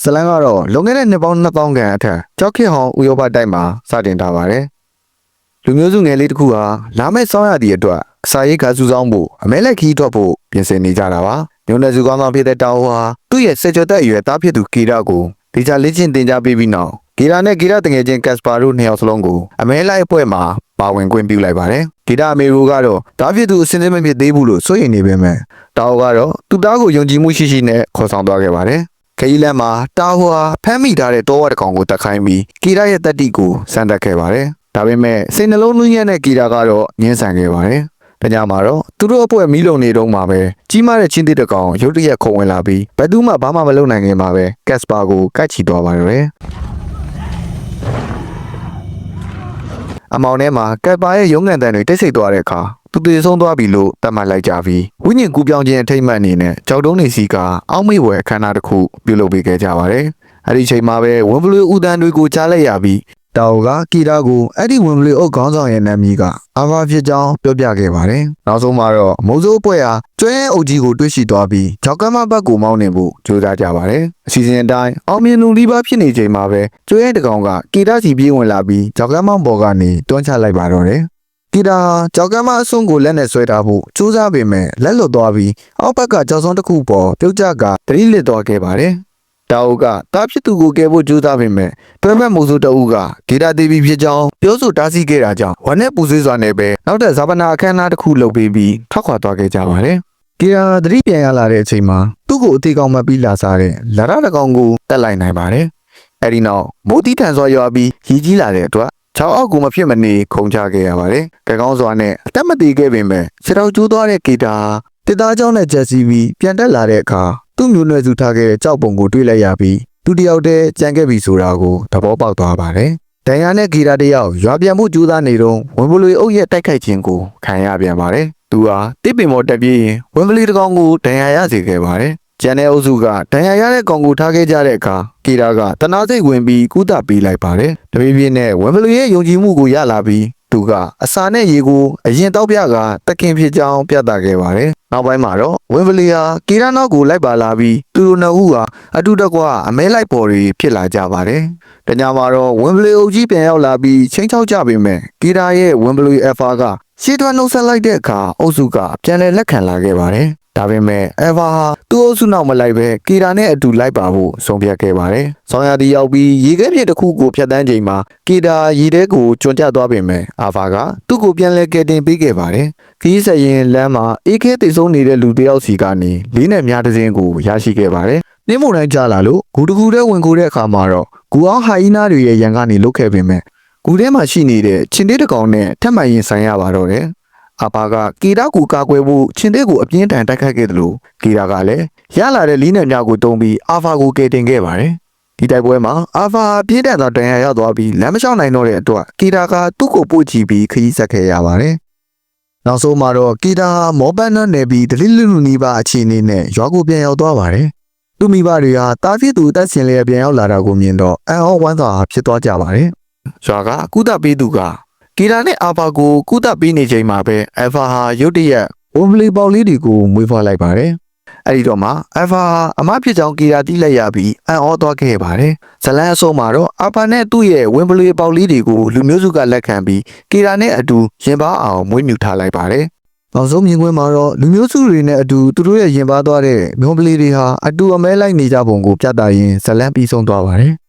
ဇလန်ကတော့လွန်ခဲ့တဲ့နှစ်ပေါင်း2000ခန့်အထက်ကြောက်ခေဟောင်းဥရောပတိုက်မှာစတင်ထားပါတယ်လူမျိုးစုငယ်လေးတစ်ခုဟာလာမယ့်ဆောင်းရာသီအတွက်အစာရိတ်ခါစုဆောင်းဖို့အမဲလက်ခီးထွက်ဖို့ပြင်ဆင်နေကြတာပါမျိုးနွယ်စုကောင်းဆောင်ဖြစ်တဲ့တာဝဟာသူ့ရဲ့ဆက်ကျော်သက်အရွယ်သားဖြစ်သူဂီရာကိုဒေချာလေ့ကျင့်သင်ကြားပေးပြီးနောက်ဂီရာနဲ့ဂီရာတငယ်ချင်းကက်စပါတို့နှစ်ယောက်စလုံးကိုအမဲလိုက်အဖွဲ့မှာပါဝင်ခွင့်ပြုလိုက်ပါတယ်ဂီရာအမေရိုကတော့တားဖြစ်သူအစင်းစင်းမဖြစ်သေးဘူးလို့စိုးရိမ်နေပေမဲ့တာဝကတော့သူ့သားကိုယုံကြည်မှုရှိရှိနဲ့ခေါ်ဆောင်သွားခဲ့ပါတယ်ခရီးလမ်းမှာတာဝဟာဖမ်းမိထားတဲ့တောဝတ်တစ်ကောင်ကိုတက်ခိုင်းပြီးဂီရာရဲ့တက်တီကိုစမ်းသပ်ခဲ့ပါတယ်ဒါပေမဲ့စိတ်နှလုံးသွင်းရတဲ့ဂီရာကတော့ငင်းဆန်ခဲ့ပါတယ်တညမှာတော့သူတို့အဖွဲ့မီးလုံနေတုန်းမှာပဲကြီးမားတဲ့ချင်းတစ်တကောင်ရုတ်တရက်ခုံဝင်လာပြီးဘယ်သူမှဘာမှမလုပ်နိုင်ခင်မှာပဲကက်စပါကိုကတ်ချီသွားပါတယ်အမောင်ထဲမှာကက်ပါရဲ့ရုံးကန်တန်တွေတိတ်ဆိတ်သွားတဲ့အခါသူသေဆုံးသွားပြီလို့သတ်မှတ်လိုက်ကြပြီးဝိညာဉ်ကူးပြောင်းခြင်းအထိတ်မှတ်အနေနဲ့ကြောက်တုံးနေစီကအောက်မေ့ဝယ်အခမ်းအနားတစ်ခုပြုလုပ်ပေးခဲ့ကြပါတယ်အဲ့ဒီချိန်မှာပဲဝင်းဘလူးဦးတန်းတွေကိုကြားလိုက်ရပြီးတောင်ကကီရာကိုအဲ့ဒီဝင်ဘလီအုပ်ခေါင်းဆောင်ရဲ့နာမည်ကအာဘာဖြစ်ကြောင်းပြောပြခဲ့ပါတယ်။နောက်ဆုံးမှာတော့မိုးစိုးအဖွဲ့ဟာကျွဲအုပ်ကြီးကိုတွေ့ရှိသွားပြီးဂျောက်ကမ်းမဘက်ကိုမောင်းနှင်ဖို့ကြိုးစားကြပါတယ်။အစီအစဉ်အတိုင်းအောင်မြင်လူလီပါဖြစ်နေချိန်မှာပဲကျွဲတကောင်ကကီရာစီပြေးဝင်လာပြီးဂျောက်ကမ်းမောင်းပေါ်ကနေတွန်းချလိုက်ပါတော့တယ်။ကီရာဂျောက်ကမ်းမအစွန်းကိုလက်နဲ့ဆွဲထားဖို့ကြိုးစားပေမဲ့လက်လွတ်သွားပြီးအောက်ဘက်ကကြောက်စုံတစ်ခုပေါ်ပြုတ်ကျကတတိလစ်သွားခဲ့ပါတယ်။တာအိုကတားဖြစ်သူကိုကယ်ဖို့ကြိုးစားပေမဲ့တွဲမဲ့မိုးစိုးတအုပ်ကဂီတာဒေဗီဖြစ်ကြောင်းပြောဆိုတားဆီးခဲ့တာကြောင့်ဝမ်းနဲ့ပူဆွေးစွာနဲ့ပဲနောက်တဲ့ဇာပနာအခမ်းအနားတစ်ခုလုပ်ပေးပြီးထွက်ခွာသွားခဲ့ကြပါတယ်။ဂီတာသတိပြန်ရလာတဲ့အချိန်မှာသူ့ကိုအသေးကောင်မှပြီးလာစားတဲ့လာရတကောင်ကိုတက်လိုက်နိုင်ပါတယ်။အဲဒီနောက်မိုးတီးထန်စွာရွာပြီးရီကြီးလာတဲ့အတွက်ချောင်းအောက်ကိုမဖြစ်မနေခုန်ချခဲ့ရပါတယ်။ကဲကောင်းစွာနဲ့အသက်မသေးခဲ့ပေမဲ့ခြေထောက်ကျိုးသွားတဲ့ဂီတာတစ်သားကြောင်းနဲ့ချက်စီပြီးပြန်တက်လာတဲ့အခါသူ့မျိုးနွယ်စုထားခဲ့တဲ့ကြောက်ပုံကိုတွေ့လိုက်ရပြီးသူတယောက်တည်းကြံခဲ့ပြီဆိုတာကိုသဘောပေါက်သွားပါတယ်။ဒန်ယာနဲ့ဂီရာတယောက်ရွာပြန်မှုကြိုးစားနေတော့ဝင်ဘလူအုပ်ရဲ့တိုက်ခိုက်ခြင်းကိုခံရပြန်ပါတယ်။သူဟာတစ်ပင်ပေါ်တက်ပြေးရင်ဝင်ဘလူတကောင်ကိုဒန်ယာရစေခဲ့ပါတယ်။ကျန်တဲ့အုပ်စုကဒန်ယာရတဲ့ကောင်ကိုထားခဲ့ကြတဲ့အခါဂီရာကတနာစိတ်ဝင်ပြီးကုသပေးလိုက်ပါတယ်။တပြေးပြေးနဲ့ဝင်ဘလူရဲ့ယုံကြည်မှုကိုရလာပြီးသူကအစာနဲ့ရေကိုအရင်တောက်ပြကတခင်ဖြစ်ကြောင်းပြသခဲ့ပါတယ်။နောက်ပိုင်းမှာတော့ဝင်းဗလီဟာကီရာနောက်ကိုလိုက်ပါလာပြီးသူတို့နှစ်ဦးဟာအတူတကွအမဲလိုက်ပေါ်တွေဖြစ်လာကြပါတယ်။တညမှာတော့ဝင်းဗလီအုပ်ကြီးပြန်ရောက်လာပြီးချင်းချောက်ကြပေမဲ့ကီရာရဲ့ဝင်းဗလီအဖာကရှေ့ထွက်နှုတ်ဆက်လိုက်တဲ့အခါအုပ်စုကပြန်လည်လက်ခံလာခဲ့ပါတယ်။ဒါပေမဲ့အဖာဟာသူ့အုပ်စုနောက်မလိုက်ပဲကီရာနဲ့အတူလိုက်ပါဖို့ဆုံးဖြတ်ခဲ့ပါတယ်။ဆောင်းရာသီရောက်ပြီးရေခဲပြင်တစ်ခုကိုဖြတ်တန်းချိန်မှာကီရာရေထဲကိုကျွံကျသွားပေမဲ့အဖာကသူ့ကိုပြန်လည်ကယ်တင်ပေးခဲ့ပါတယ်။ခီးဆက်ရင်လမ်းမှာအေးခဲတိတ်ဆုံးနေတဲ့လူတယောက်စီကနေလေးနဲ့မြားတစ်စင်းကိုရရှိခဲ့ပါတယ်။နှင်းမုန်တိုင်းကြလာလို့ဂူတကူထဲဝင်ကိုတဲ့အခါမှာတော့ဂူအောင်ဟိုင်နာတွေရဲ့ရန်ကနေလုတ်ခဲ့ပေမဲ့ဂူထဲမှာရှိနေတဲ့ချင်းတေးတကောင်နဲ့ထပ်မံရင်ဆိုင်ရပါတော့တယ်။အဖာကကီရာကိုကာကွယ်ဖို့ချင်းသေးကိုအပြင်းထန်တိုက်ခတ်ခဲ့တယ်လို့ကီရာကလည်းရလာတဲ့လီးနဲ့မြကိုတုံးပြီးအာဖာကိုကယ်တင်ခဲ့ပါတယ်ဒီတိုက်ပွဲမှာအာဖာပြင်းထန်သောဒဏ်ရာရသွားပြီးလမ်းမလျှောက်နိုင်တော့တဲ့အတွက်ကီရာကသူ့ကိုပို့ချပြီးခရီးဆက်ခဲ့ရပါတယ်နောက်ဆုံးမှာတော့ကီရာမောပန်းနဲ့နေပြီးဒလိလူလူနီးပါအခြေအနေနဲ့ရွာကိုပြန်ရောက်သွားပါတယ်သူမိဘတွေဟာတားဖြစ်သူတက်ဆင်လျက်ပြန်ရောက်လာတာကိုမြင်တော့အံ့ဩဝမ်းသာဖြစ်သွားကြပါတယ်ရွာကကုသပေးသူကကီရာနဲ့အာဖာကိုကုသပေးနေချိန်မှာပဲအဖာဟာရုတ်တရက်ဝမ်ဘလီပေါလေးတွေကိုမွေးဖွားလိုက်ပါတယ်။အဲဒီတော့မှအဖာဟာအမဖြစ်ကြောင်းကီရာတီးလိုက်ရပြီးအံ့ဩသွားခဲ့ပါတယ်။ဇလန်အဆုံးမှာတော့အာဖာနဲ့သူ့ရဲ့ဝမ်ဘလီပေါလေးတွေကိုလူမျိုးစုကလက်ခံပြီးကီရာနဲ့အတူရင်ပါအောင်မွေးမြူထားလိုက်ပါတယ်။နောက်ဆုံးမြင်ကွင်းမှာတော့လူမျိုးစုတွေနဲ့အတူသူတို့ရဲ့ရင်ပါသွားတဲ့ဝမ်ဘလီတွေဟာအတူအမဲလိုက်နေကြပုံကိုပြသရင်းဇလန်ပြီးဆုံးသွားပါတယ်။